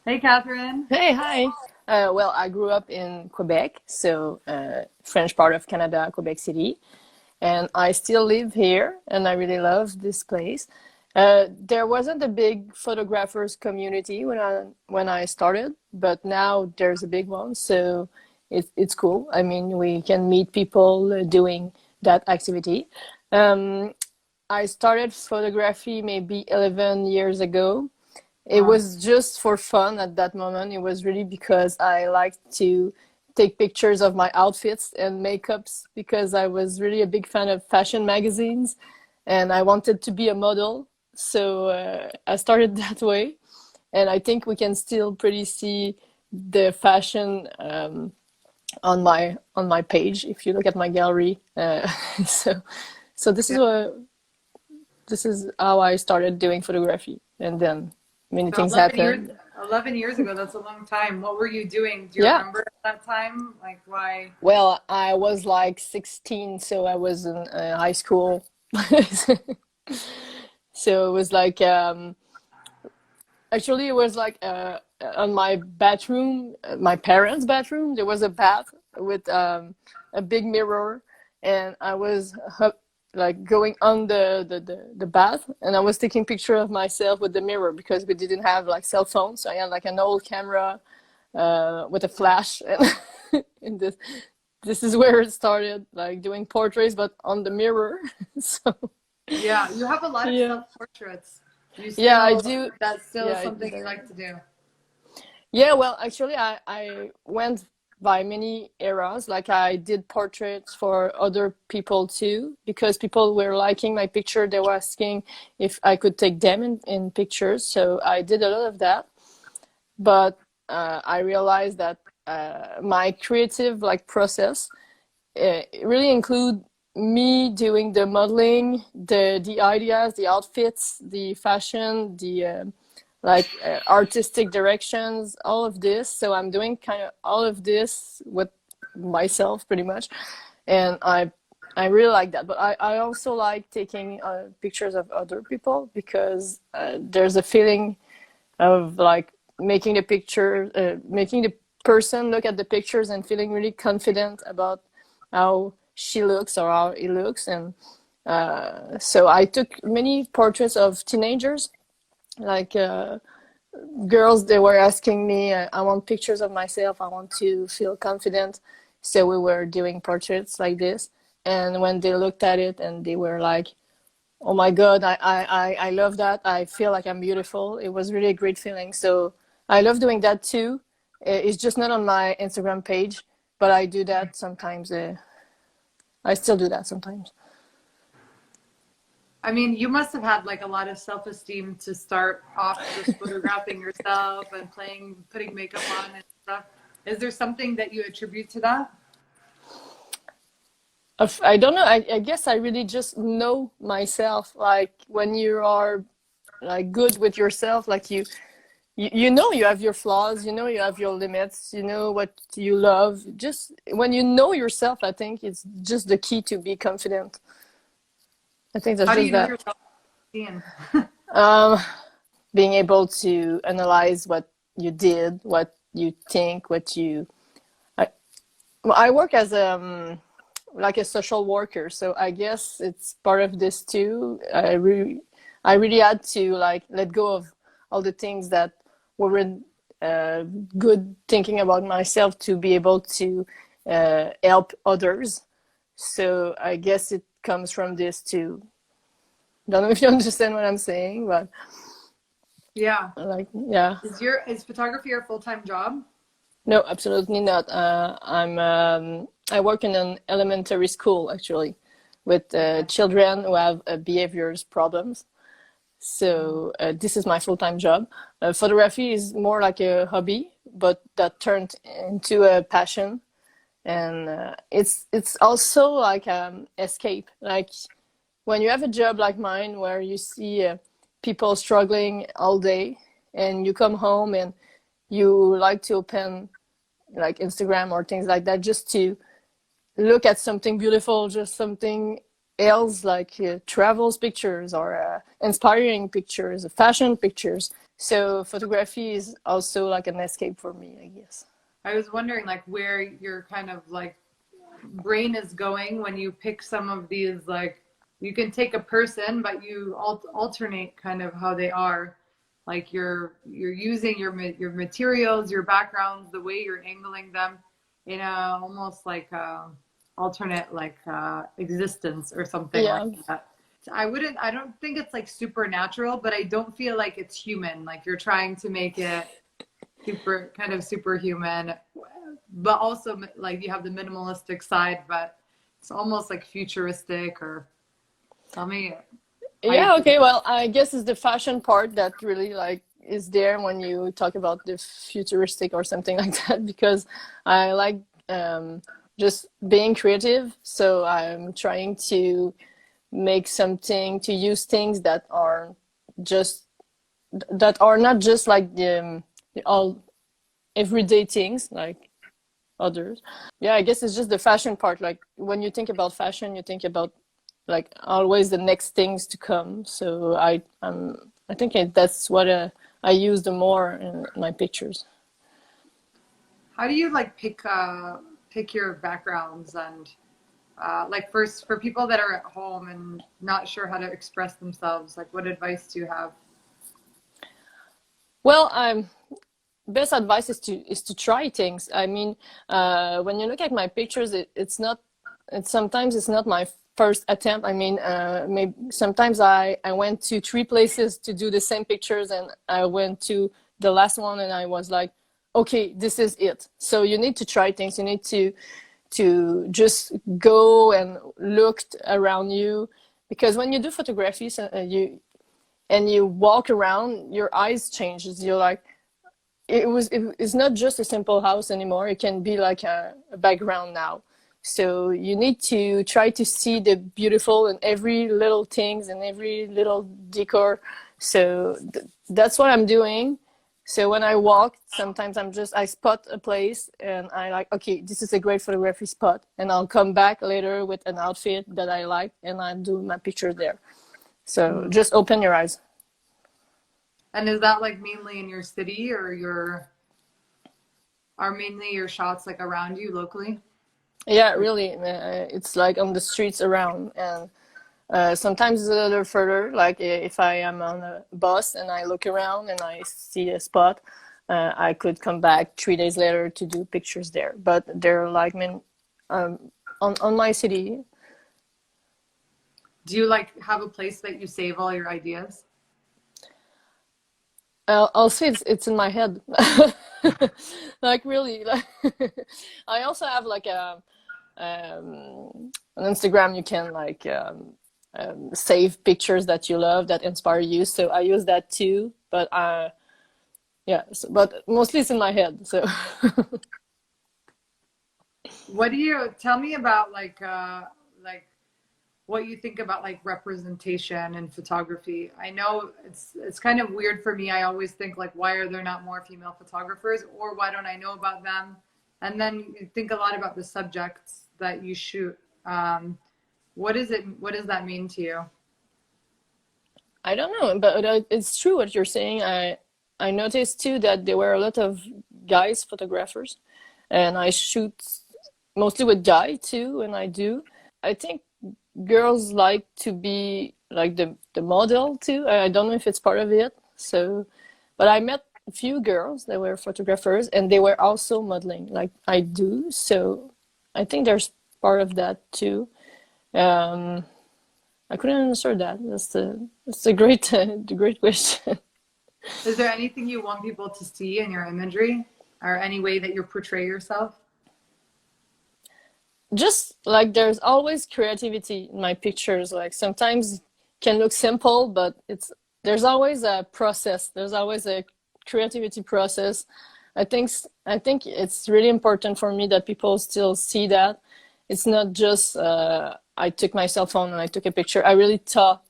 Hey, Catherine. Hey, hi. Well, I grew up in Quebec, so French part of Canada, Quebec City, and I still live here, and I really love this place. There wasn't a big photographers community when I started, but now there's a big one, so it's cool. I mean, we can meet people doing that activity. Um, I started photography maybe 11 years ago. It Wow. was just for fun at that moment. It was really because I liked to take pictures of my outfits and makeups because I was really a big fan of fashion magazines and I wanted to be a model. So I started that way. And I think we can still pretty see the fashion on my page if you look at my gallery. So so Yeah. this is how I started doing photography, and then many So things 11 years, happened. 11 years ago, that's a long time. What were you doing? Do you Yeah. remember that time? Like why? Well, I was like 16, so I was in high school. So it was like actually it was like on my bathroom, my parents' bathroom, there was a bath with a big mirror, and I was like going on the bath, and I was taking picture of myself with the mirror because we didn't have like cell phones, so I had like an old camera with a flash, and this is where it started, like doing portraits, but on the mirror. So Yeah, you have a lot of yeah, self-portraits. You yeah, I still, do. that's still Yeah, I do something you that. like to do. Yeah, well, actually, I went by many eras. Like I did portraits for other people too, because people were liking my picture. They were asking if I could take them in pictures. So I did a lot of that. But I realized that my creative like process really include me doing the modeling, the ideas, the outfits, the fashion, the artistic directions, all of this. So I'm doing kind of all of this with myself pretty much, and I really like that. But I also like taking pictures of other people because there's a feeling of like making the person look at the pictures and feeling really confident about how she looks or how he looks. And so I took many portraits of teenagers, like girls. They were asking me, I want pictures of myself. I want to feel confident. So we were doing portraits like this. And when they looked at it and they were like, oh my God, I love that. I feel like I'm beautiful. It was really a great feeling. So I love doing that too. It's just not on my Instagram page, but I do that sometimes. I still do that sometimes. I mean, you must have had like a lot of self-esteem to start off just photographing yourself and putting makeup on and stuff. Is there something that you attribute to that? I don't know. I guess I really just know myself. Like when you are like good with yourself, like you know you have your flaws, you know you have your limits, you know what you love. Just when you know yourself, I think it's just the key to be confident. I think that's How do just you know that. your self-esteem? Um, Being able to analyze what you did, what you think, what you. I, well, I work as like a social worker, so I guess it's part of this too. I really had to like let go of all the things that weren't good thinking about myself to be able to help others. So I guess it comes from this too. Don't know if you understand what I'm saying, but Yeah. like, yeah. Is photography your full-time job? No, absolutely not. I work in an elementary school actually, with Okay. children who have behaviors problems. Oh. So this is my full-time job. Photography is more like a hobby, but that turned into a passion, and it's also like escape. Like when you have a job like mine, where you see people struggling all day, and you come home and you like to open like Instagram or things like that just to look at something beautiful, just something else like travels pictures or inspiring pictures, fashion pictures. So photography is also like an escape for me, I guess. I was wondering like where your kind of like brain is going when you pick some of these, like you can take a person but you alternate kind of how they are, like you're using your materials, your backgrounds, the way you're angling them in a almost like alternate like existence or something like Yeah. that. I don't think it's like supernatural, but I don't feel like it's human, like you're trying to make it super kind of superhuman, but also like you have the minimalistic side, but it's almost like futuristic. Or tell me how you Yeah, feel. okay. Well, I guess it's the fashion part that really like is there when you talk about the futuristic or something like that because I like just being creative. So I'm trying to make something to use things just that are not just like the all everyday things like others. Yeah, I guess it's just the fashion part. Like when you think about fashion, you think about like always the next things to come. So I think that's what I use the more in my pictures. How do you like pick your backgrounds and like first for people that are at home and not sure how to express themselves, like what advice do you have? Well, best advice is to try things. I mean, when you look at my pictures, it's not. It's sometimes it's not my first attempt. I mean, maybe sometimes I went to three places to do the same pictures, and I went to the last one, and I was like, okay, this is it. So you need to try things. You need to just go and look around you because when you do photography, so, you walk around, your eyes changes. You're like it's not just a simple house anymore. It can be like a background now. So you need to try to see the beautiful in every little things and every little decor. So that's what I'm doing. So when I walk, sometimes I spot a place and I like, okay, this is a great photography spot. And I'll come back later with an outfit that I like and I do my picture there. So Mm. just open your eyes. And is that like mainly in your city, or your are mainly your shots like around you locally? Yeah, really. It's like on the streets around, and sometimes it's a little further. Like if I am on a bus and I look around and I see a spot, I could come back 3 days later to do pictures there. But they're like um, on my city. Do you like have a place that you save all your ideas? I'll say it's in my head. Like really, like I also have like on Instagram you can like save pictures that you love that inspire you. So I use that too. But yeah, so, but mostly it's in my head. So What do you tell me about like what you think about like representation in photography? I know it's kind of weird for me. I always think like why are there not more female photographers, or why don't I know about them? And then you think a lot about the subjects that you shoot. What is it? What does that mean to you? I don't know, but it's true what you're saying. I noticed too that there were a lot of guys photographers, and I shoot mostly with guy too, and I do. I think girls like to be like the model too. I don't know if it's part of it. So, but I met a few girls that were photographers and they were also modeling like I do. So I think there's part of that too. Um, I couldn't answer that. That's a great the great question. Is there anything you want people to see in your imagery, or any way that you portray yourself? Just like there's always creativity in my pictures. Like sometimes it can look simple, but there's always a process. There's always a creativity process. I think it's really important for me that people still see that it's not just I took my cell phone and I took a picture. I really thought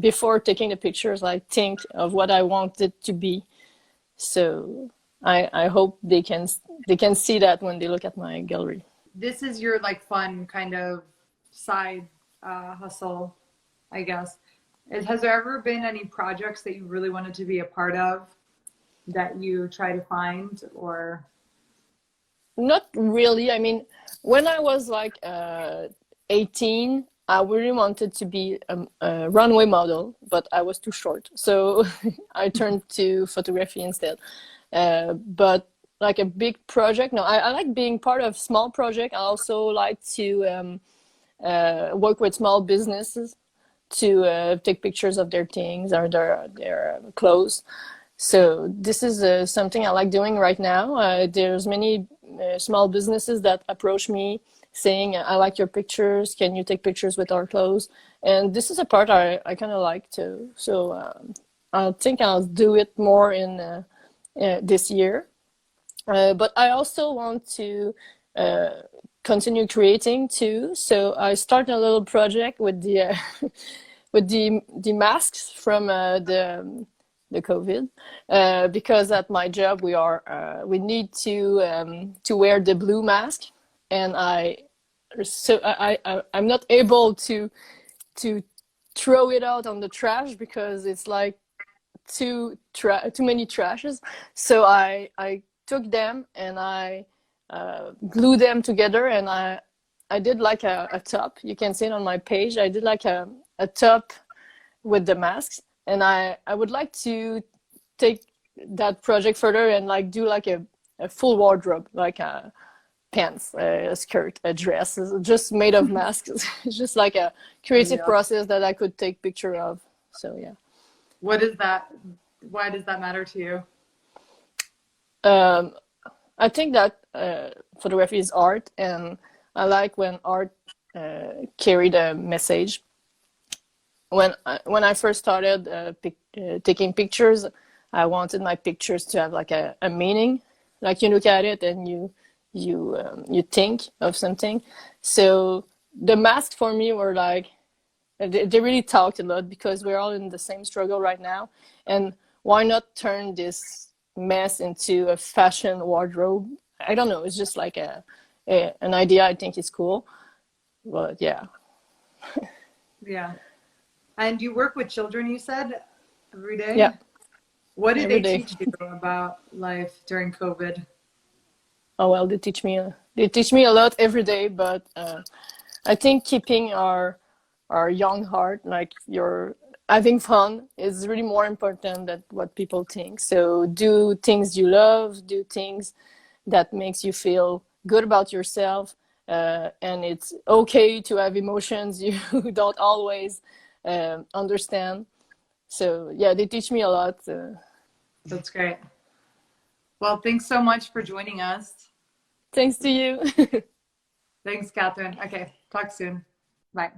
before taking the pictures, I think of what I want it to be. So I hope they can see that when they look at my gallery. This is your like fun kind of side hustle, I guess. Has there ever been any projects that you really wanted to be a part of that you try to find or? Not really. I mean, when I was like 18, I really wanted to be a runway model, but I was too short. So I turned to photography instead. But like a big project, no, I like being part of small project. I also like to work with small businesses to take pictures of their things or their clothes. So this is something I like doing right now. There's many small businesses that approach me saying, "I like your pictures. Can you take pictures with our clothes?" And this is a part I kind of like too. So I think I'll do it more in this year. But I also want to continue creating too. So I started a little project with the with the masks from the COVID, because at my job we need to wear the blue mask, and I'm not able to throw it out on the trash because it's like too many trashes. So I took them and I glued them together, and I did like a top. You can see it on my page. I did like a top with the masks, and I would like to take that project further and like do like a full wardrobe, like a pants, a skirt, a dress, just made of masks. It's just like a creative Yeah. process that I could take picture of. So yeah. What is that? Why does that matter to you? Um, I think that photography is art, and I like when art carried a message. When I first started taking pictures, I wanted my pictures to have like a meaning. Like you look at it and you think of something. So the masks for me were like they really talked a lot because we're all in the same struggle right now. And why not turn this mess into a fashion wardrobe? I don't know. It's just like an idea. I think is cool. But yeah. Yeah. And you work with children, you said, every day? Yeah. What did Every they day. teach you about life during COVID? Oh well, they teach me a lot every day. But I think keeping our young heart, like you're having fun, is really more important than what people think. So do things you love, do things that makes you feel good about yourself, and it's okay to have emotions you don't always understand. So yeah, they teach me a lot. That's great. Well, thanks so much for joining us. Thanks to you. Thanks, Catherine. Okay, talk soon. Bye.